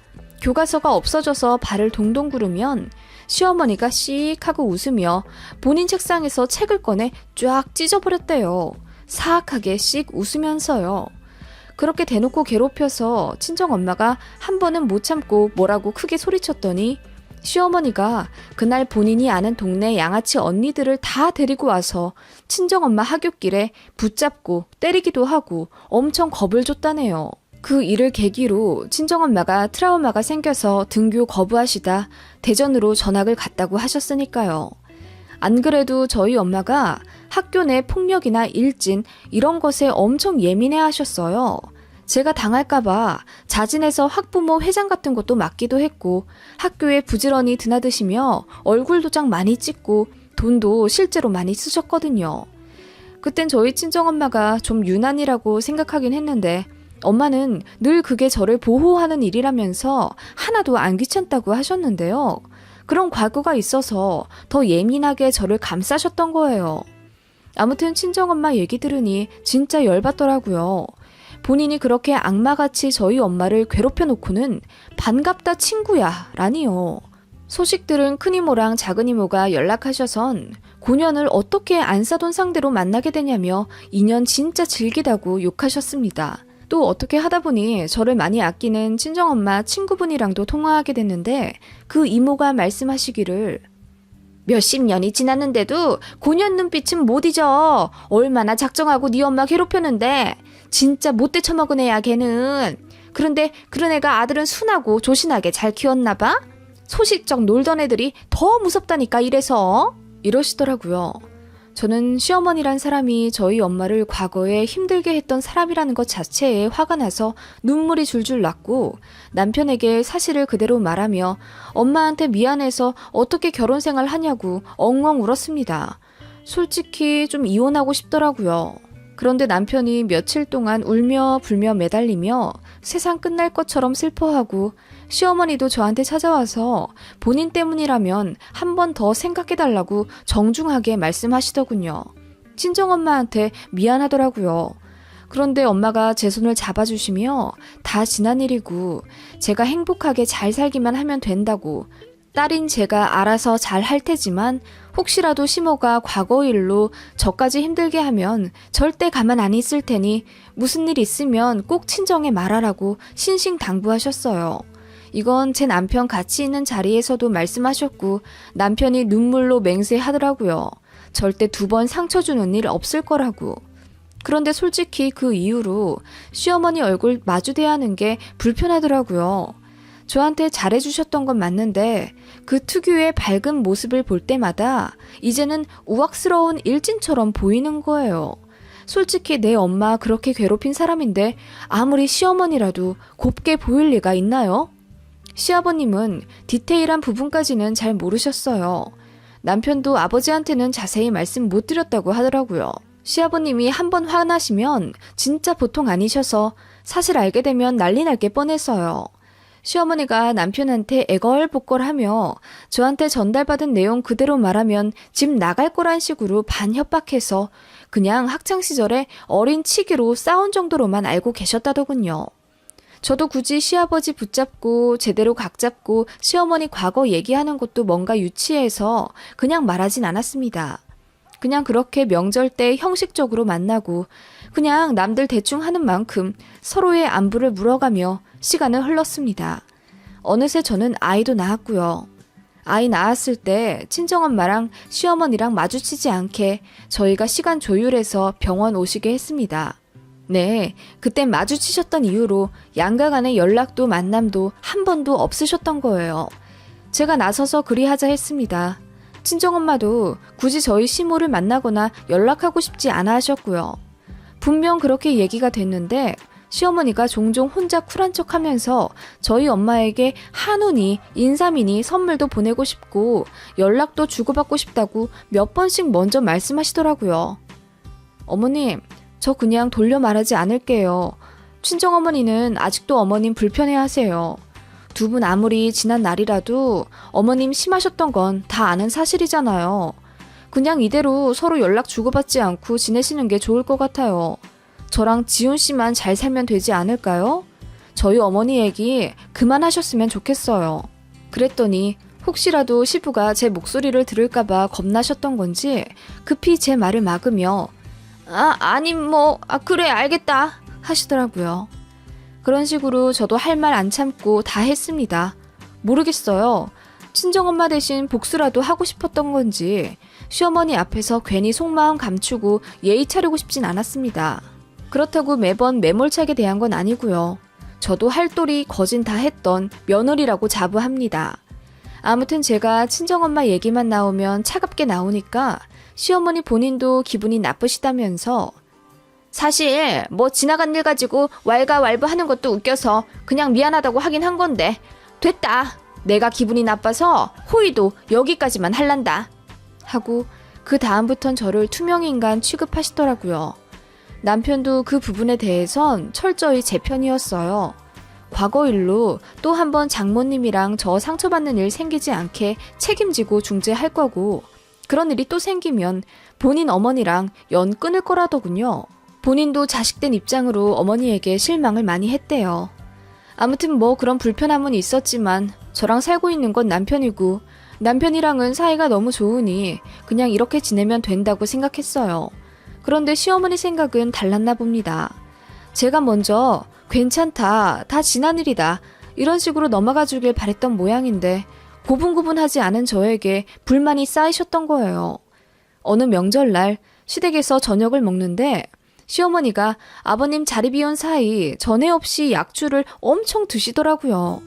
교과서가 없어져서 발을 동동 구르면 시어머니가 씩 하고 웃으며 본인 책상에서 책을 꺼내 쫙 찢어버렸대요. 사악하게 씩 웃으면서요. 그렇게 대놓고 괴롭혀서 친정엄마가 한 번은 못 참고 뭐라고 크게 소리쳤더니 시어머니가 그날 본인이 아는 동네 양아치 언니들을 다 데리고 와서 친정엄마 하굣길에 붙잡고 때리기도 하고 엄청 겁을 줬다네요. 그 일을 계기로 친정엄마가 트라우마가 생겨서 등교 거부하시다 대전으로 전학을 갔다고 하셨으니까요. 안 그래도 저희 엄마가 학교 내 폭력이나 일진 이런 것에 엄청 예민해 하셨어요. 제가 당할까봐 자진해서 학부모 회장 같은 것도 맡기도 했고 학교에 부지런히 드나드시며 얼굴 도장 많이 찍고 돈도 실제로 많이 쓰셨거든요. 그땐 저희 친정엄마가 좀 유난이라고 생각하긴 했는데 엄마는 늘 그게 저를 보호하는 일이라면서 하나도 안 귀찮다고 하셨는데요. 그런 과거가 있어서 더 예민하게 저를 감싸셨던 거예요. 아무튼 친정엄마 얘기 들으니 진짜 열받더라고요. 본인이 그렇게 악마같이 저희 엄마를 괴롭혀 놓고는 반갑다 친구야 라니요. 소식 들은 큰이모랑 작은이모가 연락하셔선 고년을 어떻게 안 사돈 상대로 만나게 되냐며 인연 진짜 질기다고 욕하셨습니다. 또 어떻게 하다 보니 저를 많이 아끼는 친정엄마 친구분이랑도 통화하게 됐는데 그 이모가 말씀하시기를 몇십 년이 지났는데도 고년 눈빛은 못 잊어. 얼마나 작정하고 네 엄마 괴롭혔는데 진짜 못돼 처먹은 애야 걔는. 그런데 그런 애가 아들은 순하고 조신하게 잘 키웠나 봐. 소식적 놀던 애들이 더 무섭다니까 이래서. 이러시더라고요. 저는 시어머니란 사람이 저희 엄마를 과거에 힘들게 했던 사람이라는 것 자체에 화가 나서 눈물이 줄줄 났고 남편에게 사실을 그대로 말하며 엄마한테 미안해서 어떻게 결혼 생활 하냐고 엉엉 울었습니다. 솔직히 좀 이혼하고 싶더라고요. 그런데 남편이 며칠 동안 울며 불며 매달리며 세상 끝날 것처럼 슬퍼하고 시어머니도 저한테 찾아와서 본인 때문이라면 한 번 더 생각해달라고 정중하게 말씀하시더군요. 친정엄마한테 미안하더라고요. 그런데 엄마가 제 손을 잡아주시며 다 지난 일이고 제가 행복하게 잘 살기만 하면 된다고, 딸인 제가 알아서 잘 할 테지만 혹시라도 시모가 과거 일로 저까지 힘들게 하면 절대 가만 안 있을 테니 무슨 일 있으면 꼭 친정에 말하라고 신신당부하셨어요. 이건 제 남편 같이 있는 자리에서도 말씀하셨고 남편이 눈물로 맹세하더라고요. 절대 2번 상처 주는 일 없을 거라고. 그런데 솔직히 그 이후로 시어머니 얼굴 마주대야 하는 게 불편하더라고요. 저한테 잘해주셨던 건 맞는데 그 특유의 밝은 모습을 볼 때마다 이제는 우악스러운 일진처럼 보이는 거예요. 솔직히 내 엄마 그렇게 괴롭힌 사람인데 아무리 시어머니라도 곱게 보일 리가 있나요? 시아버님은 디테일한 부분까지는 잘 모르셨어요. 남편도 아버지한테는 자세히 말씀 못 드렸다고 하더라고요. 시아버님이 한번 화나시면 진짜 보통 아니셔서 사실 알게 되면 난리 날 게 뻔했어요. 시어머니가 남편한테 애걸복걸하며 저한테 전달받은 내용 그대로 말하면 집 나갈 거란 식으로 반협박해서 그냥 학창시절에 어린 치기로 싸운 정도로만 알고 계셨다더군요. 저도 굳이 시아버지 붙잡고 제대로 각 잡고 시어머니 과거 얘기하는 것도 뭔가 유치해서 그냥 말하진 않았습니다. 그냥 그렇게 명절 때 형식적으로 만나고 그냥 남들 대충 하는 만큼 서로의 안부를 물어가며 시간은 흘렀습니다. 어느새 저는 아이도 낳았고요. 아이 낳았을 때 친정엄마랑 시어머니랑 마주치지 않게 저희가 시간 조율해서 병원 오시게 했습니다. 네, 그때 마주치셨던 이후로 양가 간의 연락도 만남도 한 번도 없으셨던 거예요. 제가 나서서 그리하자 했습니다. 친정엄마도 굳이 저희 시모를 만나거나 연락하고 싶지 않아 하셨고요. 분명 그렇게 얘기가 됐는데 시어머니가 종종 혼자 쿨한 척하면서 저희 엄마에게 한우니 인삼이니 선물도 보내고 싶고 연락도 주고받고 싶다고 몇 번씩 먼저 말씀하시더라고요. 어머님, 저 그냥 돌려 말하지 않을게요. 친정어머니는 아직도 어머님 불편해하세요. 2분 아무리 지난 날이라도 어머님 심하셨던 건 다 아는 사실이잖아요. 그냥 이대로 서로 연락 주고받지 않고 지내시는 게 좋을 것 같아요. 저랑 지훈 씨만 잘 살면 되지 않을까요? 저희 어머니 얘기 그만하셨으면 좋겠어요. 그랬더니 혹시라도 시부가 제 목소리를 들을까봐 겁나셨던 건지 급히 제 말을 막으며 그래 알겠다 하시더라고요. 그런 식으로 저도 할 말 안 참고 다 했습니다. 모르겠어요. 친정엄마 대신 복수라도 하고 싶었던 건지 시어머니 앞에서 괜히 속마음 감추고 예의 차리고 싶진 않았습니다. 그렇다고 매번 매몰차게 대한 건 아니고요. 저도 할 도리 거진 다 했던 며느리라고 자부합니다. 아무튼 제가 친정엄마 얘기만 나오면 차갑게 나오니까 시어머니 본인도 기분이 나쁘시다면서 사실 지나간 일 가지고 왈가왈부하는 것도 웃겨서 그냥 미안하다고 하긴 한 건데 됐다. 내가 기분이 나빠서 호의도 여기까지만 할란다. 하고 그 다음부턴 저를 투명인간 취급하시더라고요. 남편도 그 부분에 대해선 철저히 제 편이었어요. 과거 일로 또 한 번 장모님이랑 저 상처받는 일 생기지 않게 책임지고 중재할 거고 그런 일이 또 생기면 본인 어머니랑 연 끊을 거라더군요. 본인도 자식된 입장으로 어머니에게 실망을 많이 했대요. 아무튼 그런 불편함은 있었지만 저랑 살고 있는 건 남편이고 남편이랑은 사이가 너무 좋으니 그냥 이렇게 지내면 된다고 생각했어요. 그런데 시어머니 생각은 달랐나 봅니다. 제가 먼저 괜찮다, 다 지난 일이다 이런 식으로 넘어가 주길 바랬던 모양인데 고분고분하지 않은 저에게 불만이 쌓이셨던 거예요. 어느 명절날 시댁에서 저녁을 먹는데 시어머니가 아버님 자리 비운 사이 전에 없이 약주를 엄청 드시더라고요.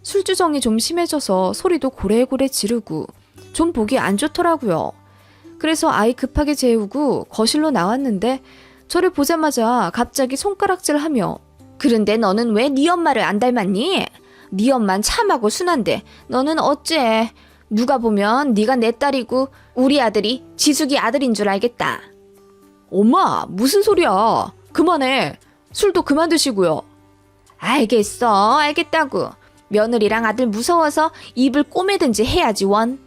술주정이 좀 심해져서 소리도 고래고래 지르고 좀 보기 안 좋더라고요. 그래서 아이 급하게 재우고 거실로 나왔는데 저를 보자마자 갑자기 손가락질하며 그런데 너는 왜 네 엄마를 안 닮았니? 네 엄만 참하고 순한데 너는 어째? 누가 보면 네가 내 딸이고 우리 아들이 지숙이 아들인 줄 알겠다. 엄마, 무슨 소리야. 그만해. 술도 그만 드시고요. 알겠어, 알겠다고. 며느리랑 아들 무서워서 입을 꼬매든지 해야지 원.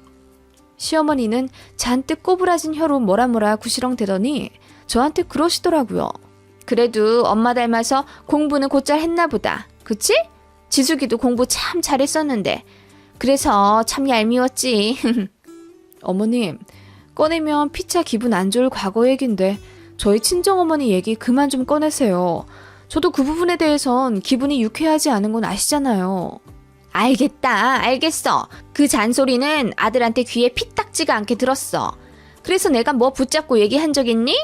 시어머니는 잔뜩 꼬부라진 혀로 뭐라 구시렁대더니 저한테 그러시더라고요. 그래도 엄마 닮아서 공부는 곧잘 했나 보다. 그치? 지숙이도 공부 참 잘했었는데. 그래서 참 얄미웠지. 어머님, 꺼내면 피차 기분 안 좋을 과거 얘긴데 저희 친정어머니 얘기 그만 좀 꺼내세요. 저도 그 부분에 대해선 기분이 유쾌하지 않은 건 아시잖아요. 알겠다, 알겠어. 그 잔소리는 아들한테 귀에 피딱지가 않게 들었어. 그래서 내가 뭐 붙잡고 얘기한 적 있니?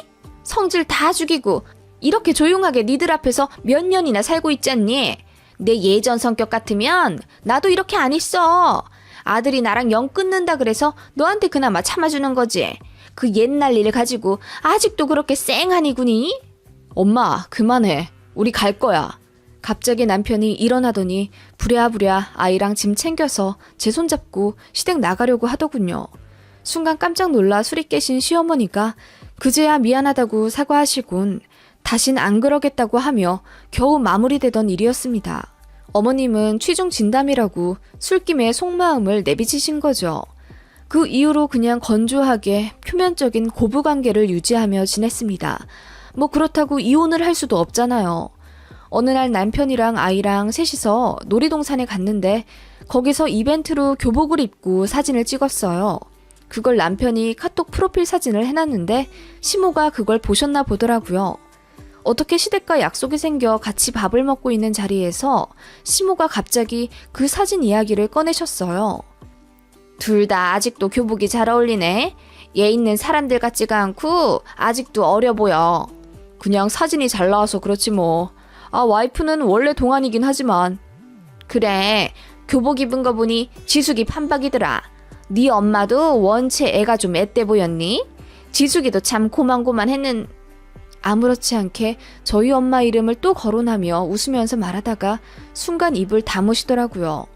성질 다 죽이고 이렇게 조용하게 니들 앞에서 몇 년이나 살고 있잖니. 내 예전 성격 같으면 나도 이렇게 안 했어. 아들이 나랑 영 끊는다 그래서 너한테 그나마 참아주는 거지. 그 옛날 일 가지고 아직도 그렇게 쌩하니구니? 엄마, 그만해. 우리 갈 거야. 갑자기 남편이 일어나더니 부랴부랴 아이랑 짐 챙겨서 제 손잡고 시댁 나가려고 하더군요. 순간 깜짝 놀라 술이 깨신 시어머니가 그제야 미안하다고 사과하시곤 다신 안 그러겠다고 하며 겨우 마무리되던 일이었습니다. 어머님은 취중 진담이라고 술김에 속마음을 내비치신 거죠. 그 이후로 그냥 건조하게 표면적인 고부관계를 유지하며 지냈습니다. 뭐 그렇다고 이혼을 할 수도 없잖아요. 어느 날 남편이랑 아이랑 셋이서 놀이동산에 갔는데 거기서 이벤트로 교복을 입고 사진을 찍었어요. 그걸 남편이 카톡 프로필 사진을 해놨는데 시모가 그걸 보셨나 보더라고요. 어떻게 시댁과 약속이 생겨 같이 밥을 먹고 있는 자리에서 시모가 갑자기 그 사진 이야기를 꺼내셨어요. 둘 다 아직도 교복이 잘 어울리네. 얘 있는 사람들 같지가 않고 아직도 어려 보여. 그냥 사진이 잘 나와서 그렇지 뭐. 아, 와이프는 원래 동안이긴 하지만. 그래, 교복 입은 거 보니 지숙이 판박이더라. 네 엄마도 원체 애가 좀 앳돼 보였니? 지숙이도 참 고만고만했는. 아무렇지 않게 저희 엄마 이름을 또 거론하며 웃으면서 말하다가 순간 입을 다무시더라고요.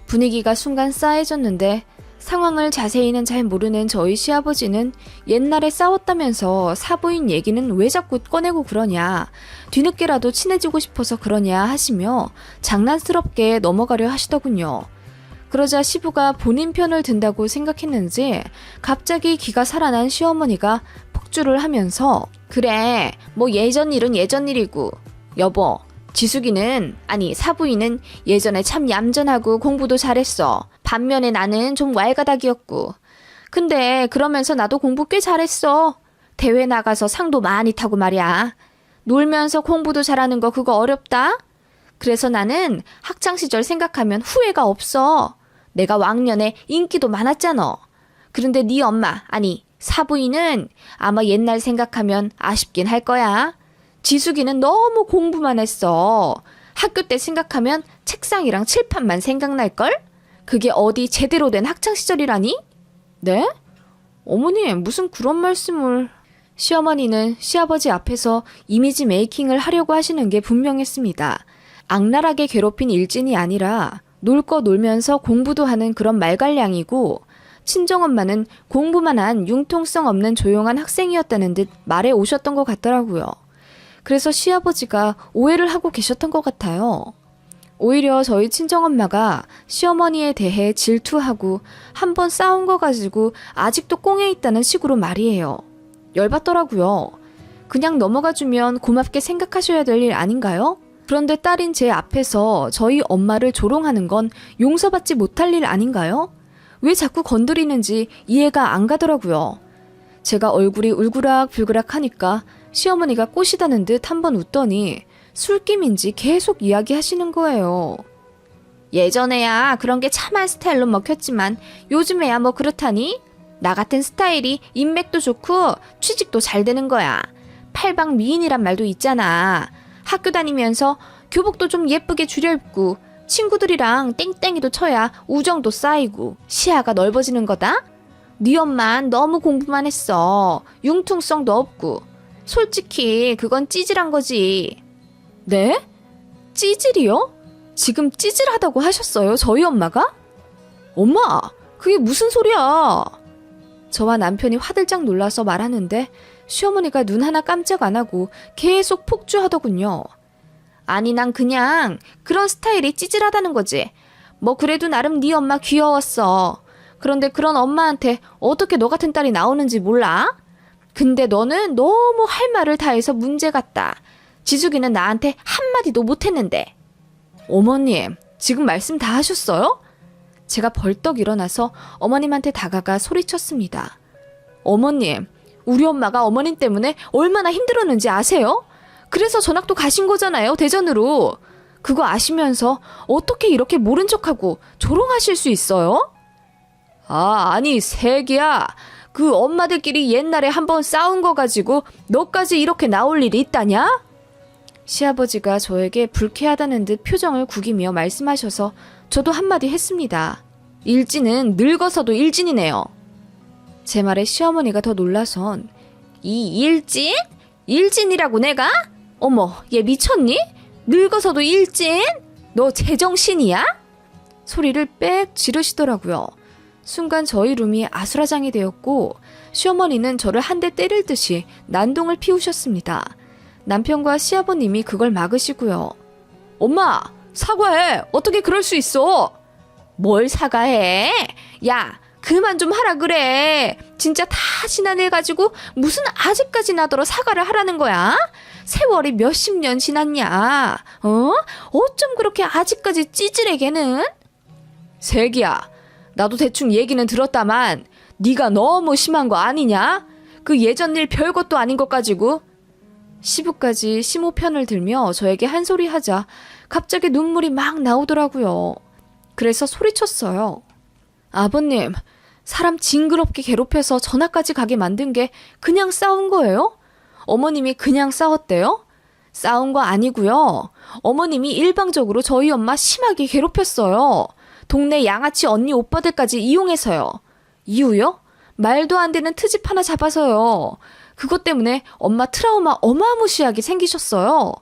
분위기가 순간 싸해졌는데 상황을 자세히는 잘 모르는 저희 시아버지는 옛날에 싸웠다면서 사부인 얘기는 왜 자꾸 꺼내고 그러냐, 뒤늦게라도 친해지고 싶어서 그러냐 하시며 장난스럽게 넘어가려 하시더군요. 그러자 시부가 본인 편을 든다고 생각했는지 갑자기 기가 살아난 시어머니가 폭주를 하면서 그래, 뭐 예전 일은 예전 일이고 여보, 지숙이는, 아니 사부인은 예전에 참 얌전하고 공부도 잘했어. 반면에 나는 좀 왈가닥이었고. 근데 그러면서 나도 공부 꽤 잘했어. 대회 나가서 상도 많이 타고 말이야. 놀면서 공부도 잘하는 거 그거 어렵다? 그래서 나는 학창시절 생각하면 후회가 없어. 내가 왕년에 인기도 많았잖아. 그런데 네 엄마, 아니 사부인은 아마 옛날 생각하면 아쉽긴 할 거야. 지숙이는 너무 공부만 했어. 학교 때 생각하면 책상이랑 칠판만 생각날걸? 그게 어디 제대로 된 학창시절이라니? 네? 어머니, 무슨 그런 말씀을... 시어머니는 시아버지 앞에서 이미지 메이킹을 하려고 하시는 게 분명했습니다. 악랄하게 괴롭힌 일진이 아니라 놀 거 놀면서 공부도 하는 그런 말갈량이고, 친정엄마는 공부만 한 융통성 없는 조용한 학생이었다는 듯 말해 오셨던 것 같더라고요. 그래서 시아버지가 오해를 하고 계셨던 것 같아요. 오히려 저희 친정엄마가 시어머니에 대해 질투하고 한번 싸운 거 가지고 아직도 꽁에 있다는 식으로 말이에요. 열받더라고요. 그냥 넘어가주면 고맙게 생각하셔야 될 일 아닌가요? 그런데 딸인 제 앞에서 저희 엄마를 조롱하는 건 용서받지 못할 일 아닌가요? 왜 자꾸 건드리는지 이해가 안 가더라고요. 제가 얼굴이 울그락불그락 하니까 시어머니가 꼬시다는 듯 한번 웃더니 술김인지 계속 이야기하시는 거예요. 예전에야 그런 게 참한 스타일로 먹혔지만 요즘에야 뭐 그렇다니? 나 같은 스타일이 인맥도 좋고 취직도 잘 되는 거야. 팔방 미인이란 말도 있잖아. 학교 다니면서 교복도 좀 예쁘게 줄여입고 친구들이랑 땡땡이도 쳐야 우정도 쌓이고 시야가 넓어지는 거다? 네 엄만 너무 공부만 했어. 융통성도 없고. 솔직히 그건 찌질한 거지. 네? 찌질이요? 지금 찌질하다고 하셨어요, 저희 엄마가? 엄마, 그게 무슨 소리야? 저와 남편이 화들짝 놀라서 말하는데 시어머니가 눈 하나 깜짝 안 하고 계속 폭주하더군요. 아니 난 그냥 그런 스타일이 찌질하다는 거지. 뭐 그래도 나름 네 엄마 귀여웠어. 그런데 그런 엄마한테 어떻게 너 같은 딸이 나오는지 몰라? 근데 너는 너무 할 말을 다 해서 문제 같다. 지숙이는 나한테 한마디도 못했는데. 어머님, 지금 말씀 다 하셨어요? 제가 벌떡 일어나서 어머님한테 다가가 소리쳤습니다. 어머님, 우리 엄마가 어머님 때문에 얼마나 힘들었는지 아세요? 그래서 전학도 가신 거잖아요, 대전으로. 그거 아시면서 어떻게 이렇게 모른 척하고 조롱하실 수 있어요? 아니, 새끼야. 그 엄마들끼리 옛날에 한번 싸운 거 가지고 너까지 이렇게 나올 일이 있다냐? 시아버지가 저에게 불쾌하다는 듯 표정을 구기며 말씀하셔서 저도 한마디 했습니다. 일진은 늙어서도 일진이네요. 제 말에 시어머니가 더 놀라선 이 일진? 일진이라고 내가? 어머, 얘 미쳤니? 늙어서도 일진? 너 제정신이야? 소리를 빽 지르시더라고요. 순간 저희 룸이 아수라장이 되었고 시어머니는 저를 한 대 때릴 듯이 난동을 피우셨습니다. 남편과 시아버님이 그걸 막으시고요. 엄마, 사과해. 어떻게 그럴 수 있어? 뭘 사과해? 야, 그만 좀 하라 그래. 진짜 다 지난 일 가지고 무슨 아직까지 나더러 사과를 하라는 거야? 세월이 몇십 년 지났냐? 어쩜 그렇게 아직까지 찌질해 걔는? 새끼야, 나도 대충 얘기는 들었다만 네가 너무 심한 거 아니냐? 그 예전 일 별것도 아닌 것 가지고. 시부까지 심호 편을 들며 저에게 한 소리 하자 갑자기 눈물이 막 나오더라고요. 그래서 소리쳤어요. 아버님, 사람 징그럽게 괴롭혀서 전학까지 가게 만든 게 그냥 싸운 거예요? 어머님이 그냥 싸웠대요? 싸운 거 아니고요. 어머님이 일방적으로 저희 엄마 심하게 괴롭혔어요. 동네 양아치 언니 오빠들까지 이용해서요. 이유요? 말도 안 되는 트집 하나 잡아서요. 그것 때문에 엄마 트라우마 어마무시하게 생기셨어요.